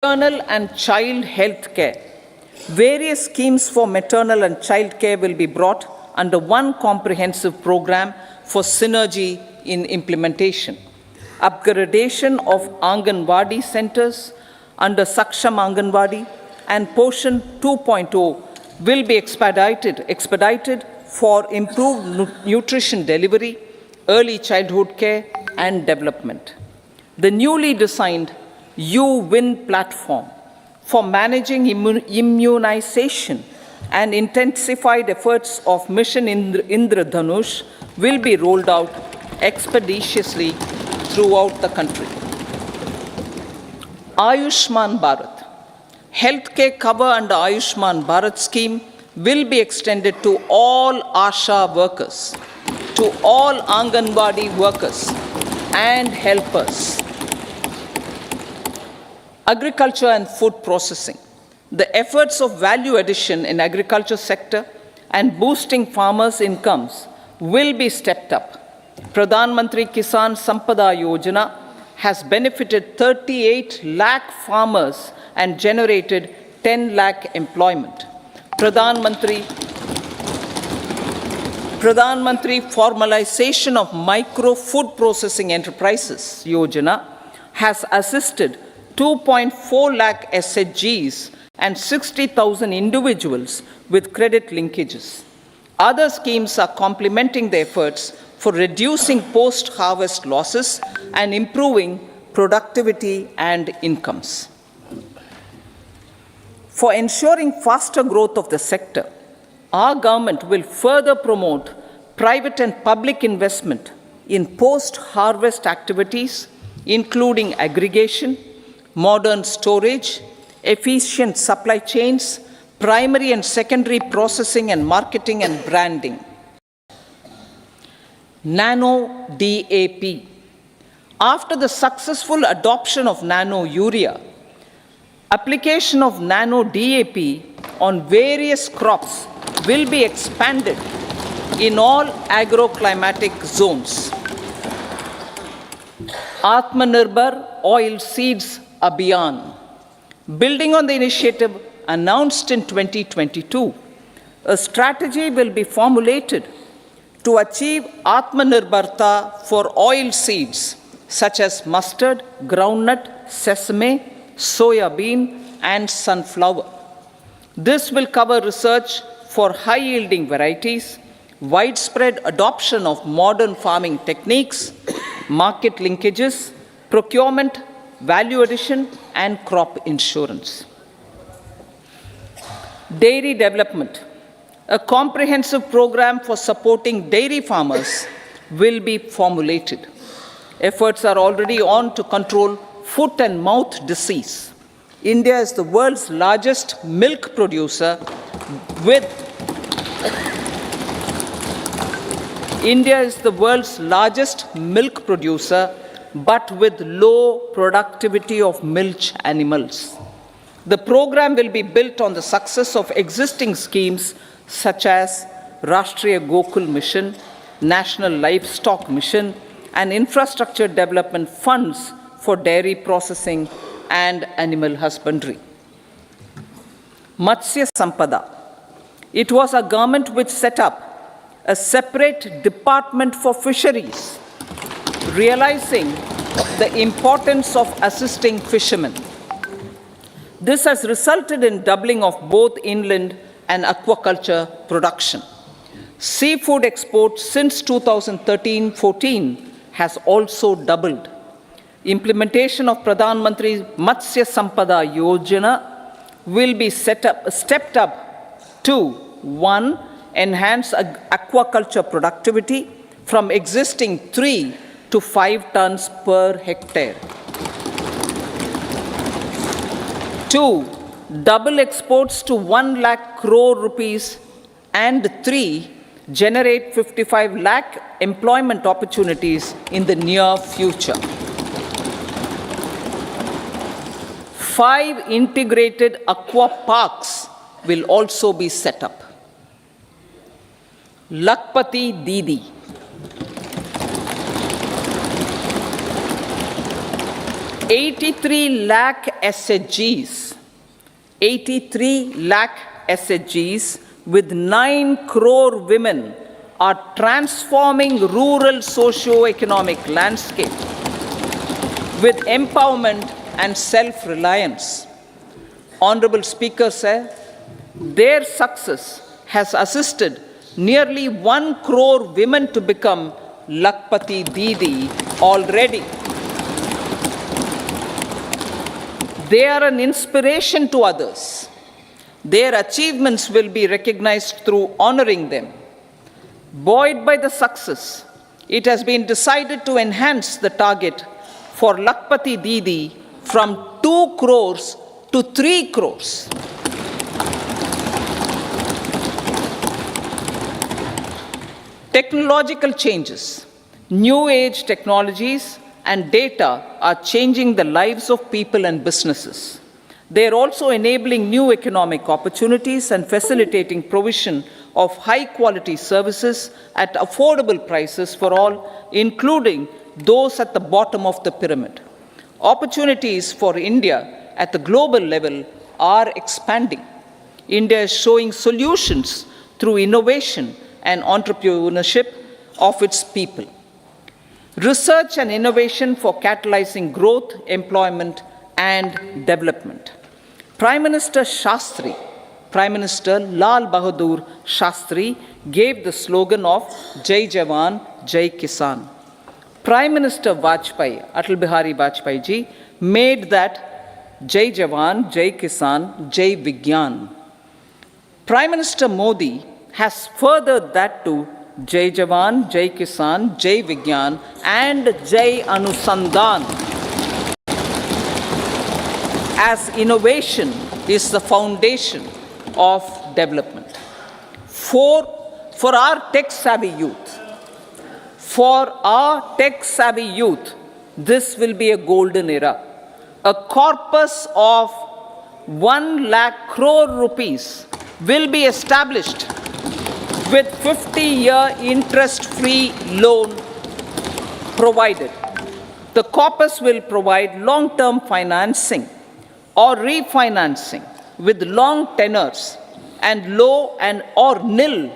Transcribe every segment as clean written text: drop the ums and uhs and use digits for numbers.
Maternal and child health care. Various schemes for maternal and child care will be brought under one comprehensive program for synergy in implementation. Upgradation of Anganwadi centers under Saksham Anganwadi and Poshan 2.0 will be expedited for improved nutrition delivery, early childhood care and development. The newly designed U-Win platform for managing immunization and intensified efforts of Mission Indradhanush will be rolled out expeditiously throughout the country. Ayushman Bharat. Healthcare cover under Ayushman Bharat scheme will be extended to all ASHA workers, to all Anganwadi workers and helpers. Agriculture and food processing. The efforts of value addition in agriculture sector and boosting farmers' incomes will be stepped up. Pradhan Mantri Kisan Sampada Yojana has benefited 38 lakh farmers and generated 10 lakh employment. Pradhan Mantri Formalization of Micro Food Processing Enterprises Yojana has assisted 2.4 lakh SHGs and 60,000 individuals with credit linkages. Other schemes are complementing the efforts for reducing post-harvest losses and improving productivity and incomes. For ensuring faster growth of the sector, our government will further promote private and public investment in post-harvest activities, including aggregation, modern storage, efficient supply chains, primary and secondary processing and marketing and branding. Nano DAP. After the successful adoption of nano urea, application of nano DAP on various crops will be expanded in all agroclimatic zones. Atmanirbhar Oil Seeds Abhiyan. Building on the initiative announced in 2022, a strategy will be formulated to achieve Atmanirbharta for oil seeds such as mustard, groundnut, sesame, soya bean, and sunflower. This will cover research for high-yielding varieties, widespread adoption of modern farming techniques, market linkages, procurement, value addition, and crop insurance. Dairy development. A comprehensive program for supporting dairy farmers will be formulated. Efforts are already on to control foot and mouth disease. India is the world's largest milk producer with but with low productivity of milch animals. The program will be built on the success of existing schemes such as Rashtriya Gokul Mission, National Livestock Mission, and infrastructure development funds for dairy processing and animal husbandry. Matsya Sampada. It was a government which set up a separate department for fisheries, realizing the importance of assisting fishermen. This has resulted in doubling of both inland and aquaculture production. Seafood exports since 2013-14 has also doubled. Implementation of Pradhan Mantri Matsya Sampada Yojana will be stepped up to 1. Enhance aquaculture productivity from existing 3 to 5 tons per hectare. 2. Double exports to 1 lakh crore rupees, and 3. Generate 55 lakh employment opportunities in the near future. 5 integrated aqua parks will also be set up. Lakpati Didi. 83 lakh SHGs, 83 lakh SHGs with 9 crore women are transforming rural socio-economic landscape with empowerment and self-reliance. Honorable Speaker sir, their success has assisted nearly 1 crore women to become Lakpati Didi already. They are an inspiration to others. Their achievements will be recognized through honoring them. Buoyed by the success, it has been decided to enhance the target for Lakpati Didi from 2 crores to 3 crores. Technological changes, new age technologies and data are changing the lives of people and businesses. They are also enabling new economic opportunities and facilitating provision of high-quality services at affordable prices for all, including those at the bottom of the pyramid. Opportunities for India at the global level are expanding. India is showing solutions through innovation and entrepreneurship of its people. Research and innovation for catalyzing growth, employment, and development. Prime Minister Shastri, Prime Minister Lal Bahadur Shastri gave the slogan of Jai Jawan, Jai Kisan. Prime Minister Vajpayee, Atal Bihari Vajpayee ji, made that Jai Jawan, Jai Kisan, Jai Vigyan. Prime Minister Modi has furthered that to Jai Jawan, Jai Kisan, Jai Vigyan, and Jai Anusandhan, as innovation is the foundation of development. For our tech-savvy youth, this will be a golden era. A corpus of 1 lakh crore rupees will be established with 50-year interest-free loan provided. The corpus will provide long-term financing or refinancing with long tenors and low and or nil.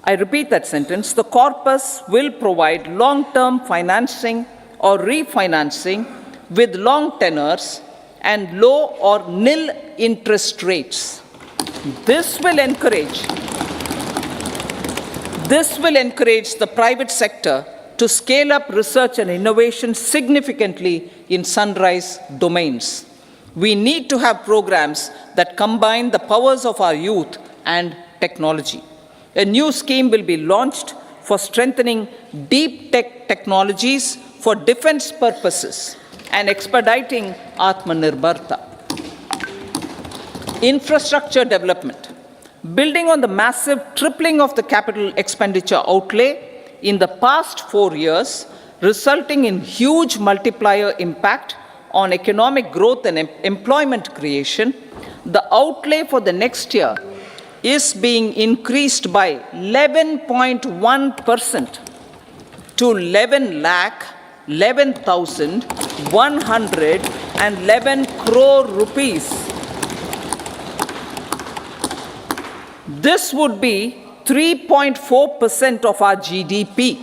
I repeat that sentence. The corpus will provide long-term financing or refinancing with long tenors and low or nil interest rates. This will encourage the private sector to scale up research and innovation significantly in sunrise domains. We need to have programs that combine the powers of our youth and technology. A new scheme will be launched for strengthening deep tech technologies for defense purposes and expediting Atmanirbharta. Infrastructure development. Building on the massive tripling of the capital expenditure outlay in the past 4 years, resulting in huge multiplier impact on economic growth and employment creation, the outlay for the next year is being increased by 11.1% to 11,11,111 crore rupees. This would be 3.4% of our GDP.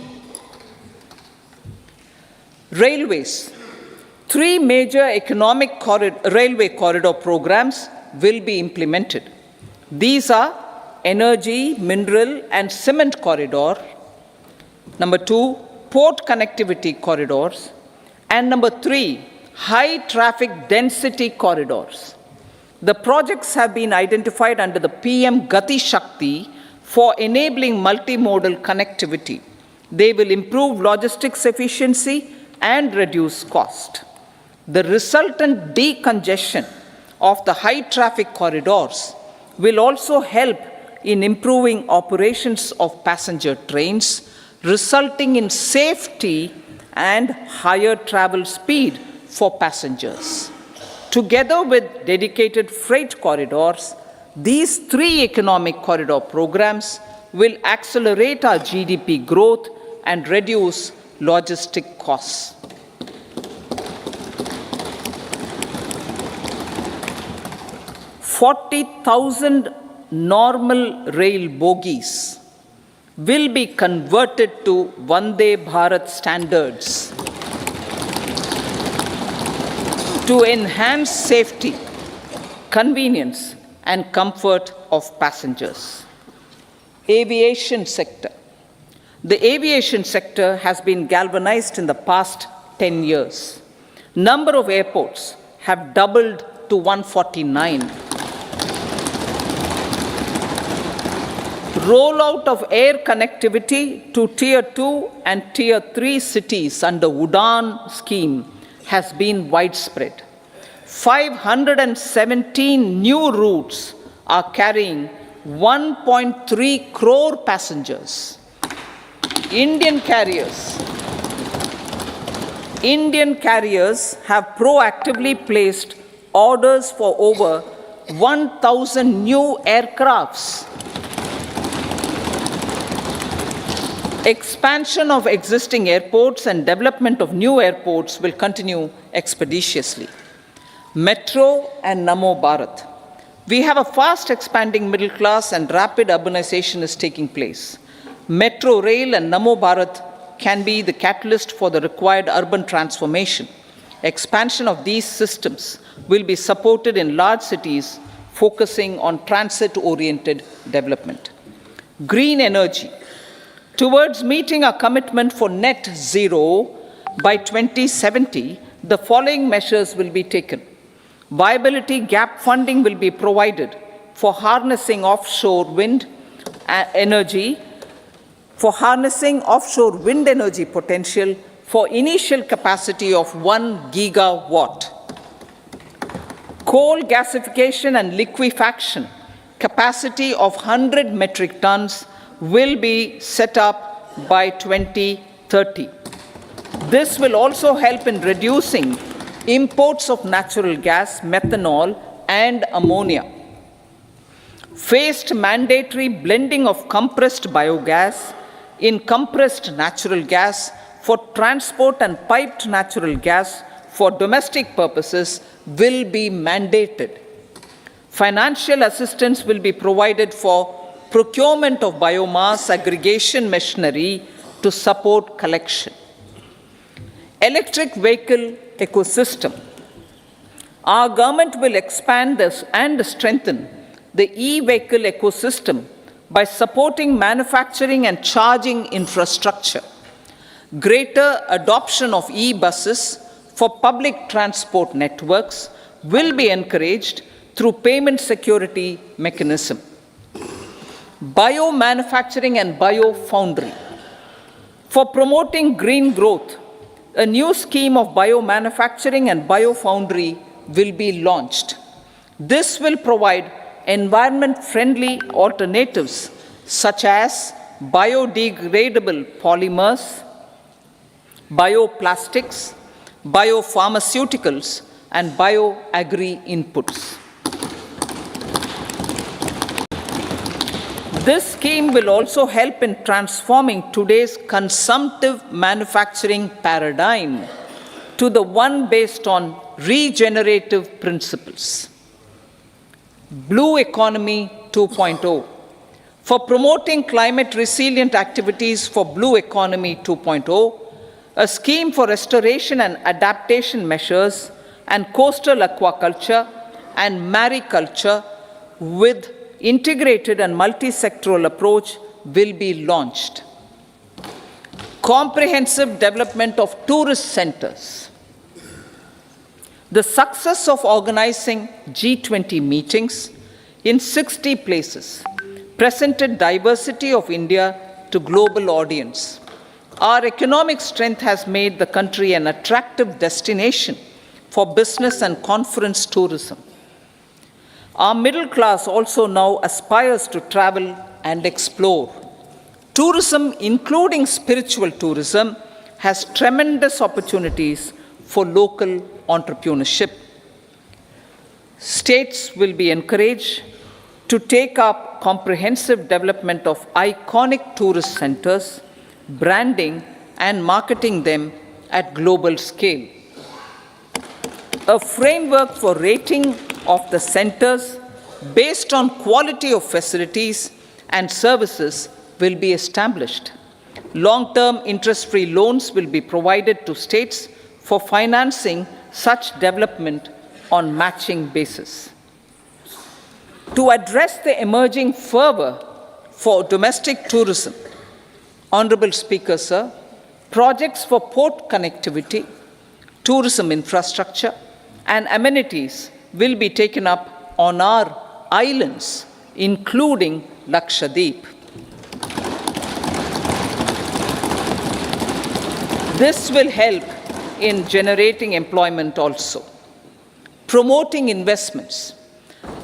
Railways. 3 major railway corridor programs will be implemented. These are energy, mineral, and cement corridor. Number 2, port connectivity corridors. And number 3, high traffic density corridors. The projects have been identified under the PM Gati Shakti for enabling multimodal connectivity. They will improve logistics efficiency and reduce cost. The resultant decongestion of the high traffic corridors will also help in improving operations of passenger trains, resulting in safety and higher travel speed for passengers. Together with dedicated freight corridors, these 3 economic corridor programs will accelerate our GDP growth and reduce logistic costs. 40,000 normal rail bogies will be converted to Vande Bharat standards to enhance safety, convenience, and comfort of passengers. Aviation sector. The aviation sector has been galvanized in the past 10 years. Number of airports have doubled to 149. Rollout of air connectivity to Tier 2 and Tier 3 cities under UDAN scheme has been widespread. 517 new routes are carrying 1.3 crore passengers. Indian carriers have proactively placed orders for over 1,000 new aircrafts. Expansion of existing airports and development of new airports will continue expeditiously. Metro and Namo Bharat. We have a fast expanding middle class and rapid urbanization is taking place. Metro rail and Namo Bharat can be the catalyst for the required urban transformation. Expansion of these systems will be supported in large cities, focusing on transit-oriented development. Green energy. Towards meeting our commitment for net zero by 2070, the following measures will be taken. Viability gap funding will be provided for harnessing offshore wind energy potential for initial capacity of 1 gigawatt. Coal gasification and liquefaction capacity of 100 metric tons will be set up by 2030. This will also help in reducing imports of natural gas, methanol, and ammonia. Phased mandatory blending of compressed biogas in compressed natural gas for transport and piped natural gas for domestic purposes will be mandated. Financial assistance will be provided for procurement of biomass aggregation machinery to support collection. Electric vehicle ecosystem. Our government will expand this and strengthen the e-vehicle ecosystem by supporting manufacturing and charging infrastructure. Greater adoption of e-buses for public transport networks will be encouraged through payment security mechanism. Biomanufacturing and biofoundry. For promoting green growth, a new scheme of biomanufacturing and biofoundry will be launched. This will provide environment-friendly alternatives such as biodegradable polymers, bioplastics, biopharmaceuticals, and bioagri inputs. This scheme will also help in transforming today's consumptive manufacturing paradigm to the one based on regenerative principles. Blue Economy 2.0. For promoting climate resilient activities for Blue Economy 2.0, a scheme for restoration and adaptation measures and coastal aquaculture and mariculture with integrated and multi-sectoral approach will be launched. Comprehensive development of tourist centers. The success of organizing G20 meetings in 60 places presented diversity of India to global audience. Our economic strength has made the country an attractive destination for business and conference tourism. Our middle class also now aspires to travel and explore. Tourism, including spiritual tourism, has tremendous opportunities for local entrepreneurship. States will be encouraged to take up comprehensive development of iconic tourist centers, branding and marketing them at global scale. A framework for rating of the centers based on quality of facilities and services will be established. Long-term interest-free loans will be provided to states for financing such development on matching basis. To address the emerging fervor for domestic tourism, Honorable Speaker, sir, projects for port connectivity, tourism infrastructure, and amenities will be taken up on our islands, including Lakshadweep. This will help in generating employment also. Promoting investments.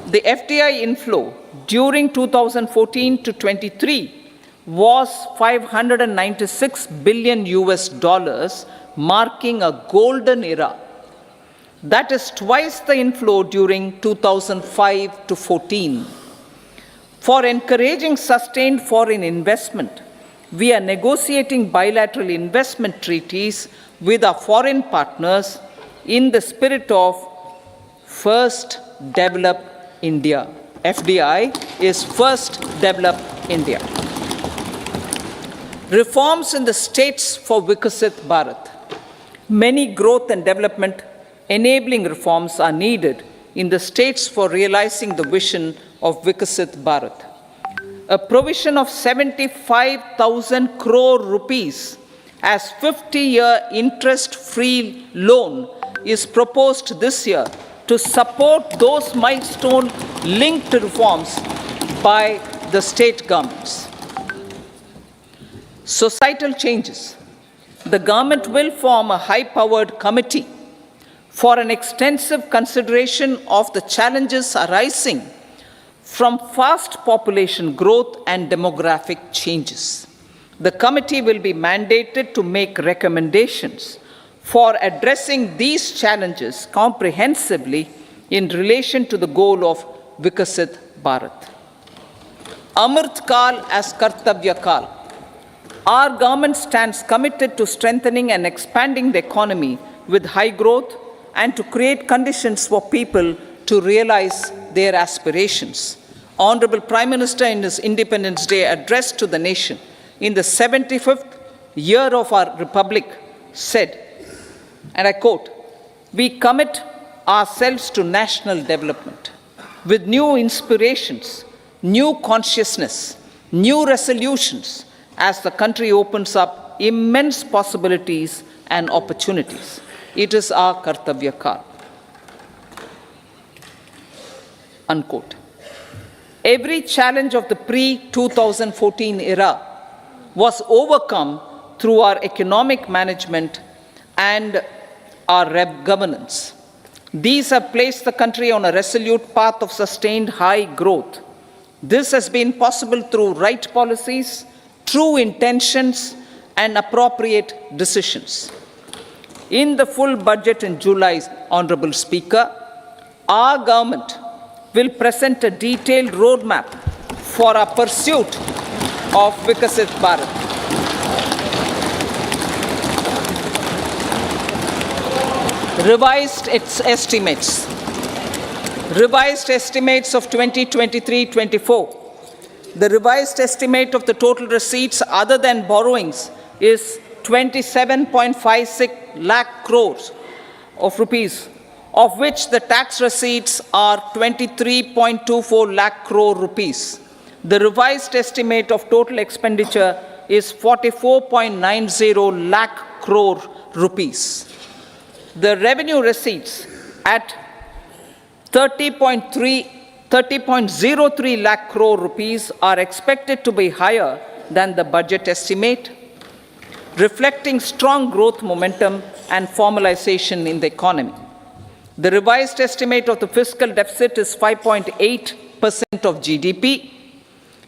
The FDI inflow during 2014 to 23 was $596 billion US, marking a golden era. That is twice the inflow during 2005 to 14. For encouraging sustained foreign investment, we are negotiating bilateral investment treaties with our foreign partners in the spirit of First Develop India. FDI is First Develop India. Reforms in the states for Vikasit Bharat. Many growth and development enabling reforms are needed in the states for realizing the vision of Vikasit Bharat. A provision of 75,000 crore rupees as 50-year interest-free loan is proposed this year to support those milestone-linked reforms by the state governments. Societal changes. The government will form a high-powered committee for an extensive consideration of the challenges arising from fast population growth and demographic changes. The committee will be mandated to make recommendations for addressing these challenges comprehensively in relation to the goal of Vikasit Bharat. Amrit Kal as Kartavya Kal. Our government stands committed to strengthening and expanding the economy with high growth and to create conditions for people to realize their aspirations. Honorable Prime Minister, in his Independence Day address to the nation in the 75th year of our Republic, said, and I quote, "We commit ourselves to national development with new inspirations, new consciousness, new resolutions as the country opens up immense possibilities and opportunities. It is our Kartavya Kal." Unquote. Every challenge of the pre-2014 era was overcome through our economic management and our governance. These have placed the country on a resolute path of sustained high growth. This has been possible through right policies, true intentions, and appropriate decisions. In the full budget in July, Honorable Speaker, our government will present a detailed roadmap for our pursuit of Vikasit Bharat. Revised estimates. Revised estimates of 2023-24. The revised estimate of the total receipts other than borrowings is 27.56 lakh crores of rupees, of which the tax receipts are 23.24 lakh crore rupees. The revised estimate of total expenditure is 44.90 lakh crore rupees. The revenue receipts at 30.03 lakh crore rupees are expected to be higher than the budget estimate, reflecting strong growth momentum and formalization in the economy. The revised estimate of the fiscal deficit is 5.8% of GDP,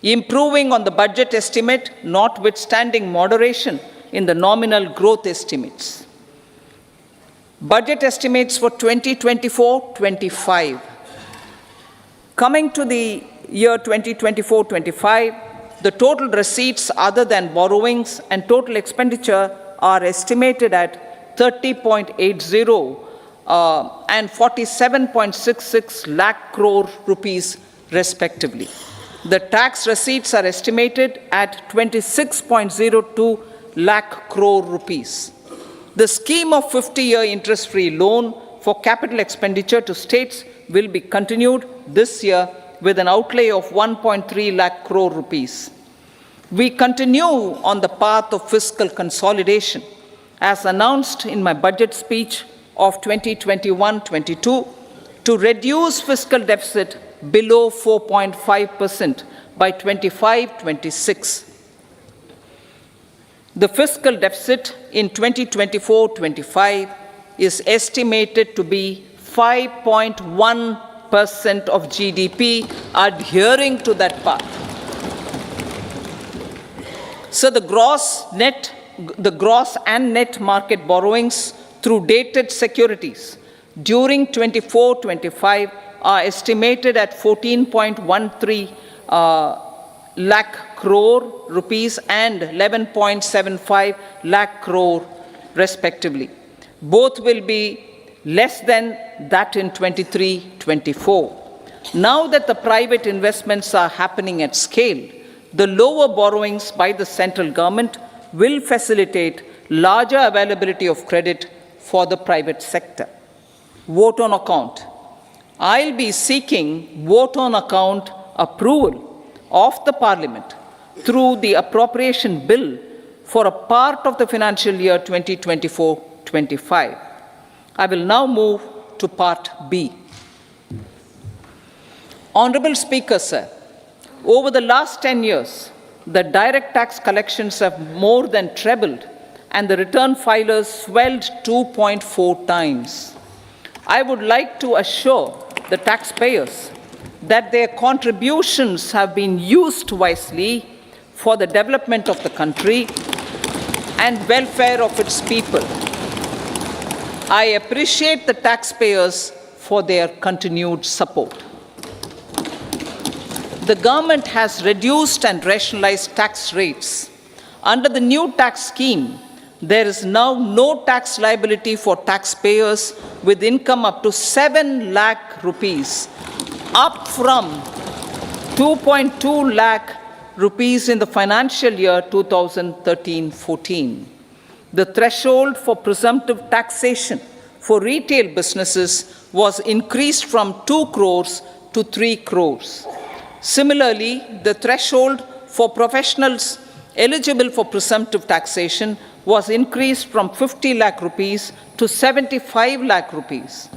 improving on the budget estimate, notwithstanding moderation in the nominal growth estimates. Budget estimates for 2024-25. Coming to the year 2024-25, the total receipts other than borrowings and total expenditure are estimated at 30.80 and 47.66 lakh crore rupees respectively. The tax receipts are estimated at 26.02 lakh crore rupees. The scheme of 50-year interest-free loan for capital expenditure to states will be continued this year with an outlay of 1.3 lakh crore rupees. We continue on the path of fiscal consolidation, as announced in my budget speech of 2021-22, to reduce fiscal deficit below 4.5% by 25-26. The fiscal deficit in 2024-25 is estimated to be 5.1% of GDP, adhering to that path. So the gross and net market borrowings through dated securities during 24-25 are estimated at 14.13 lakh crore rupees and 11.75 lakh crore respectively. Both will be less than that in 23-24. Now that the private investments are happening at scale, the lower borrowings by the central government will facilitate larger availability of credit for the private sector. Vote on account. I'll be seeking vote on account approval of the Parliament through the appropriation bill for a part of the financial year 2024-25. I will now move to part B. Honorable Speaker, sir, over the last 10 years, the direct tax collections have more than trebled and the return filers swelled 2.4 times. I would like to assure the taxpayers that their contributions have been used wisely for the development of the country and welfare of its people. I appreciate the taxpayers for their continued support. The government has reduced and rationalized tax rates. Under the new tax scheme, there is now no tax liability for taxpayers with income up to 7 lakh rupees, up from 2.2 lakh rupees in the financial year 2013-14. The threshold for presumptive taxation for retail businesses was increased from 2 crores to 3 crores. Similarly, the threshold for professionals eligible for presumptive taxation was increased from 50 lakh rupees to 75 lakh rupees.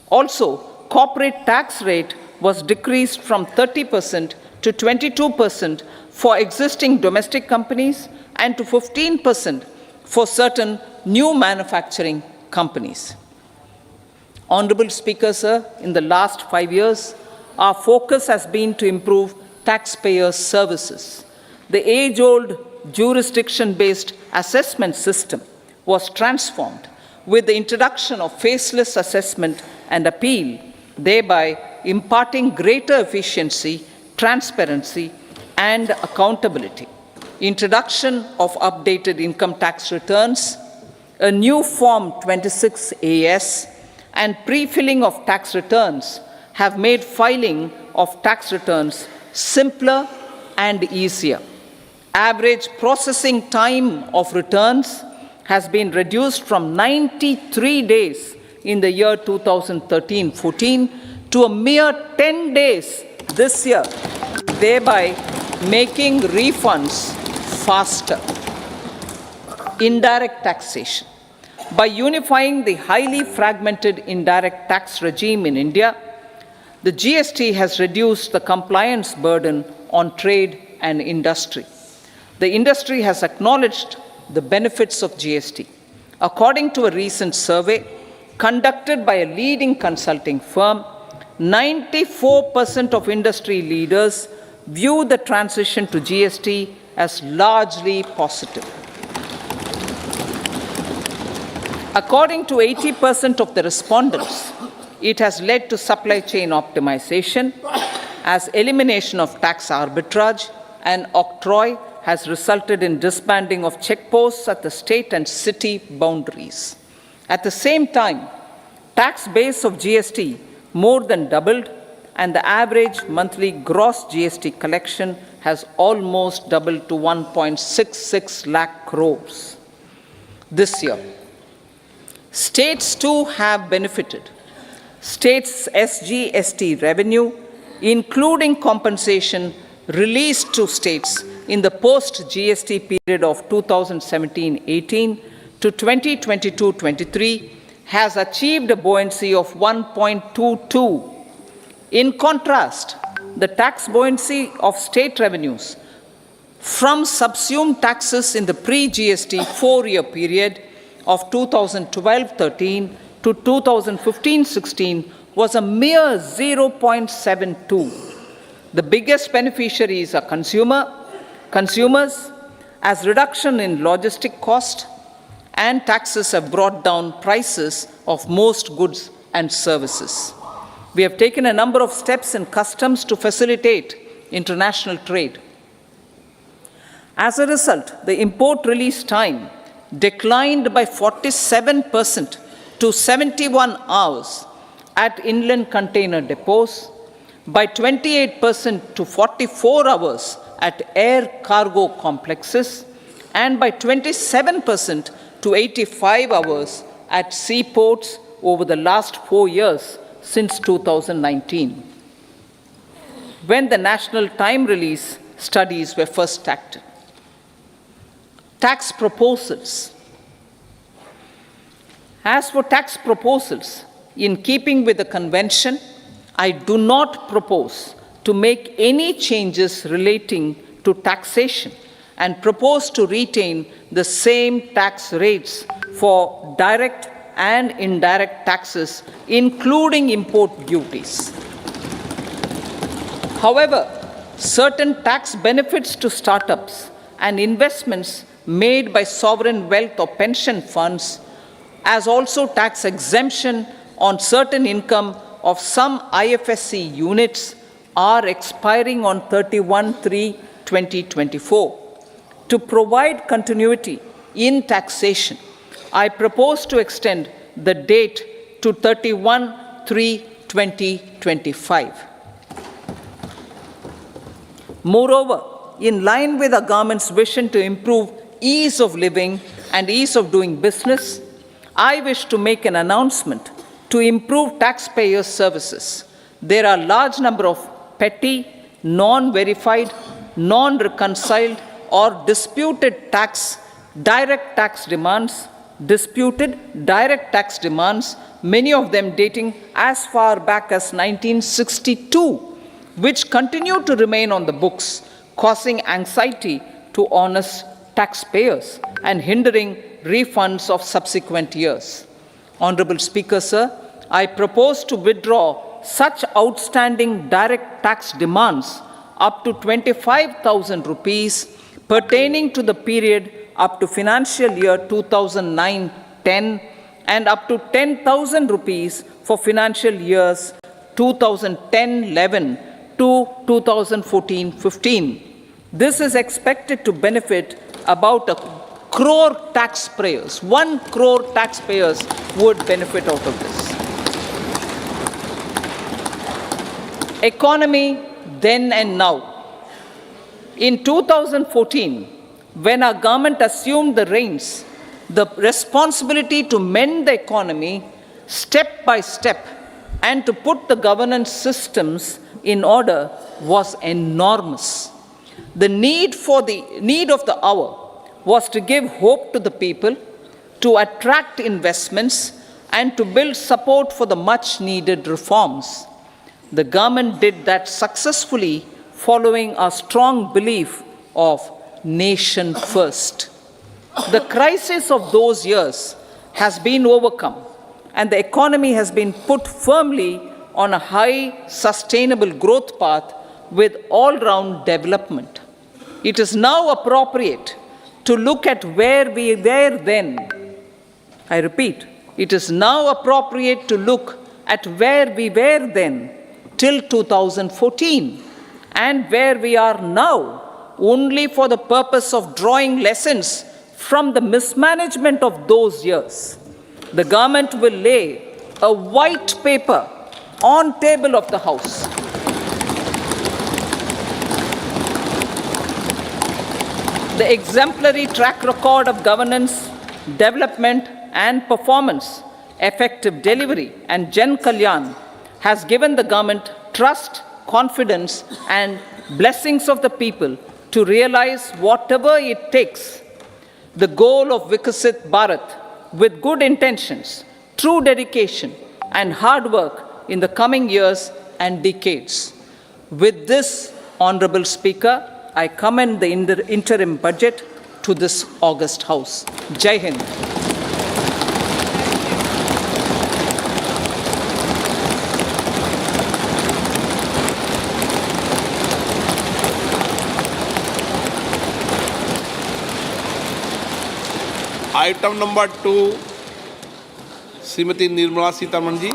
Also, corporate tax rate was decreased from 30% to 22% for existing domestic companies and to 15% for certain new manufacturing companies. Honorable Speaker, sir, in the last 5 years, our focus has been to improve taxpayer services. The age-old jurisdiction-based assessment system was transformed with the introduction of faceless assessment and appeal, thereby imparting greater efficiency, transparency, and accountability. Introduction of updated income tax returns, a new Form 26AS, and pre-filling of tax returns have made filing of tax returns simpler and easier. Average processing time of returns has been reduced from 93 days in the year 2013-14 to a mere 10 days this year, thereby making refunds faster. Indirect taxation. By unifying the highly fragmented indirect tax regime in India, the GST has reduced the compliance burden on trade and industry. The industry has acknowledged the benefits of GST. According to a recent survey conducted by a leading consulting firm, 94% of industry leaders view the transition to GST as largely positive. According to 80% of the respondents, it has led to supply chain optimization, as elimination of tax arbitrage and octroi has resulted in disbanding of checkposts at the state and city boundaries. At the same time, tax base of GST more than doubled and the average monthly gross GST collection has almost doubled to 1.66 lakh crores this year. States too have benefited. States' SGST revenue, including compensation released to states in the post-GST period of 2017-18 to 2022-23, has achieved a buoyancy of 1.22. In contrast, the tax buoyancy of state revenues from subsumed taxes in the pre-GST four-year period of 2012-13 to 2015-16 was a mere 0.72. The biggest beneficiaries are consumers, as reduction in logistic cost and taxes have brought down prices of most goods and services. We have taken a number of steps in customs to facilitate international trade. As a result, the import release time declined by 47% to 71 hours at inland container depots, by 28% to 44 hours at air cargo complexes, and by 27% to 85 hours at seaports over the last 4 years since 2019, when the national time release studies were first started. Tax proposals. As for tax proposals, in keeping with the convention, I do not propose to make any changes relating to taxation and propose to retain the same tax rates for direct and indirect taxes, including import duties. However, certain tax benefits to startups and investments made by sovereign wealth or pension funds, as also tax exemption on certain income of some IFSC units, are expiring on 31/3/2024. To provide continuity in taxation, I propose to extend the date to 31/3/2025. Moreover, in line with the government's vision to improve ease of living and ease of doing business, I wish to make an announcement to improve taxpayer services. There are a large number of petty, non-verified, non-reconciled, or disputed direct tax demands, many of them dating as far back as 1962, which continue to remain on the books, causing anxiety to honest taxpayers and hindering refunds of subsequent years. Honorable Speaker, sir, I propose to withdraw such outstanding direct tax demands up to 25,000 rupees pertaining to the period up to financial year 2009-10 and up to 10,000 rupees for financial years 2010-11 to 2014-15. This is expected to benefit about 1 crore taxpayers. 1 crore taxpayers would benefit out of this. Economy then and now. In 2014, when our government assumed the reins, the responsibility to mend the economy step by step and to put the governance systems in order was enormous. The need of the hour was to give hope to the people, to attract investments, and to build support for the much-needed reforms. The government did that successfully, following a strong belief of nation first. The crisis of those years has been overcome, and the economy has been put firmly on a high, sustainable growth path with all-round development. It is now appropriate to look at where we were then. I repeat, it is now appropriate to look at where we were then till 2014 and where we are now, only for the purpose of drawing lessons from the mismanagement of those years. The government will lay a white paper on table of the House The exemplary track record of governance, development, and performance, effective delivery, and Jan Kalyan has given the government trust, confidence, and blessings of the people to realize whatever it takes the goal of Vikasit Bharat with good intentions, true dedication, and hard work in the coming years and decades. With this, Honorable Speaker, I commend the interim budget to this august House. Jai Hind. Item number 2 Shrimati Nirmala Sitharaman ji.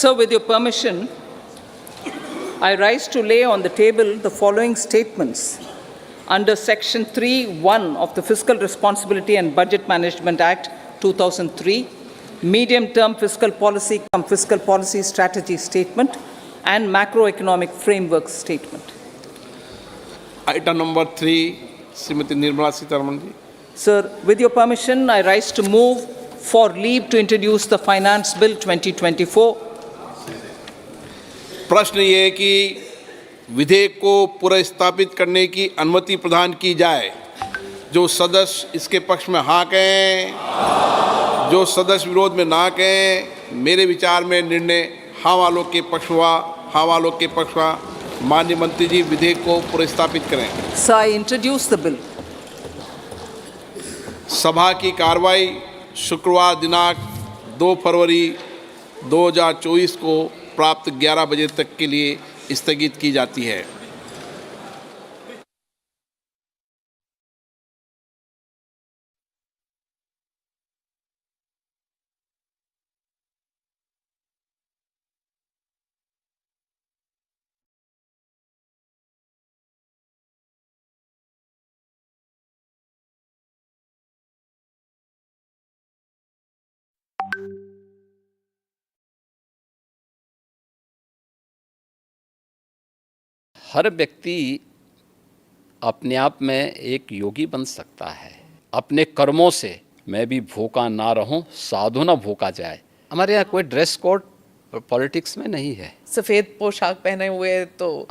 So, with your permission, I rise to lay on the table the following statements under Section 3(1) of the Fiscal Responsibility and Budget Management Act 2003, Medium-Term Fiscal Policy cum Fiscal Policy Strategy Statement and Macroeconomic Framework Statement. Item number 3 Shrimati Nirmala Sitharaman ji. Sir, with your permission, I rise to move for leave to introduce the Finance Bill 2024. प्रश्न ये है कि विधेयक को पुनर्स्थापित करने की अनुमति प्रदान की जाए। जो सदस्य इसके पक्ष में हाँ कहें, जो सदस्य विरोध में ना कहें। मेरे विचार में निर्णय हाँ वालों के पक्ष हुआ, हाँ वालों के पक्ष हुआ। माननीय मंत्री जी विधेयक को पुनर्स्थापित करें। Sir, I introduce the bill. सभा की कार्रवाई शुक्रवार दिनांक 2 फरवरी 2024 को प्राप्त 11 बजे तक के लिए स्थगित की जाती है। हर व्यक्ति अपने आप में एक योगी बन सकता है। अपने कर्मों से मैं भी भूखा ना रहूं, साधु ना भूखा जाए। हमारे यहाँ कोई ड्रेस कोड पॉलिटिक्स में नहीं है। सफ़ेद पोशाक पहने हुए तो